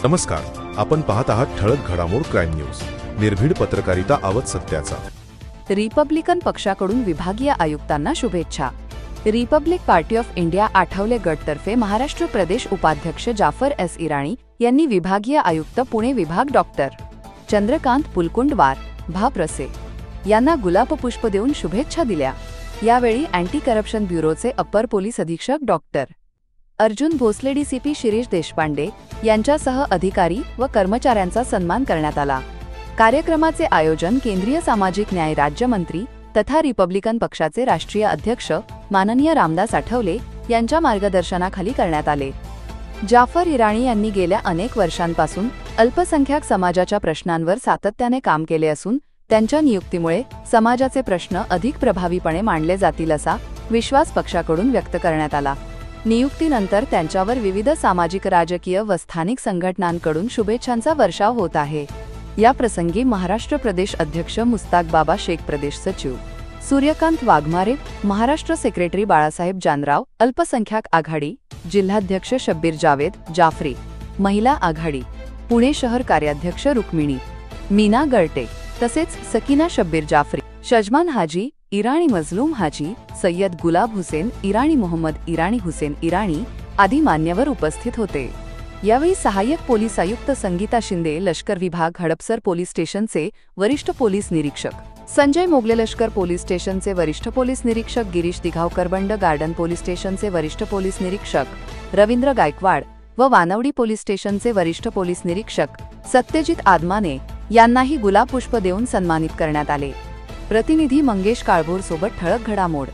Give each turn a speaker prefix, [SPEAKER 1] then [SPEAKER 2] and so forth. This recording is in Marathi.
[SPEAKER 1] नमस्कार, आपण पाहत आहात ठळक घडामोड क्राईम न्यूज. निर्भीड पत्रकारिता, आवाज सत्याचा.
[SPEAKER 2] रिपब्लिकन पक्षाकडून विभागीय आयुक्तांना शुभेच्छा. Republic Party of India Athawale गटतर्फे महाराष्ट्र प्रदेश उपाध्यक्ष जाफर एस इराणी यांनी विभागीय आयुक्त पुणे विभाग डॉक्टर चंद्रकांत पुलकुंडवार भाप्रसे यांना गुलाब पुष्प देऊन शुभेच्छा दिल्या. यावेळी अँटी करप्शन ब्युरोचे अप्पर पोलीस अधीक्षक डॉक्टर अर्जुन भोसले, डीसीपी शिरीष देशपांडे यांच्यासह अधिकारी व कर्मचाऱ्यांचा सन्मान करण्यात आला. कार्यक्रमाचे आयोजन केंद्रीय सामाजिक न्याय राज्यमंत्री तथा रिपब्लिकन पक्षाचे राष्ट्रीय अध्यक्ष माननीय रामदास आठवले यांच्या मार्गदर्शनाखाली करण्यात आले. जाफर इराणी यांनी गेल्या अनेक वर्षांपासून अल्पसंख्याक समाजाच्या प्रश्नांवर सातत्याने काम केले असून त्यांच्या नियुक्तीमुळे समाजाचे प्रश्न अधिक प्रभावीपणे मांडले जातील असा विश्वास पक्षाकडून व्यक्त करण्यात आला. नियुक्तीनंतर त्यांच्यावर विविध सामाजिक, राजकीय व स्थानिक संघटनांकडून शुभेच्छांचा वर्षाव होत आहे. या प्रसंगी महाराष्ट्र प्रदेश अध्यक्ष मुस्ताक बाबा शेख, प्रदेश सचिव सूर्यकांत वाघमारे, महाराष्ट्र सेक्रेटरी बाळासाहेब जानराव, अल्पसंख्याक आघाडी जिल्हाध्यक्ष शब्बीर जावेद जाफरी, महिला आघाडी पुणे शहर कार्याध्यक्ष रुक्मिणी मीना गळटे, तसेच सकीना शब्बीर जाफरी, शजमान हाजी इराणी, मजलूम हाजी, सय्यद गुलाब हुसेन इराणी, मोहम्मद इराणी, हुसेन इराणी आदी मान्यवर उपस्थित होते. यावेळी सहाय्यक पोलीस आयुक्त संगीता शिंदे, लष्कर विभाग हडपसर पोलीस स्टेशनचे वरिष्ठ पोलीस निरीक्षक संजय मोगले, लष्कर पोलीस स्टेशनचे वरिष्ठ पोलीस निरीक्षक गिरीश दिघावकर, बंड गार्डन पोलीस स्टेशनचे वरिष्ठ पोलीस निरीक्षक रवींद्र गायकवाड व वानवडी पोलीस स्टेशनचे वरिष्ठ पोलीस निरीक्षक सत्यजित आदमाने यांनाही गुलाब पुष्प देऊन सन्मानित करण्यात आले. प्रतिनिधी मंगेश काळभोर सोबत ठळक घडामोड.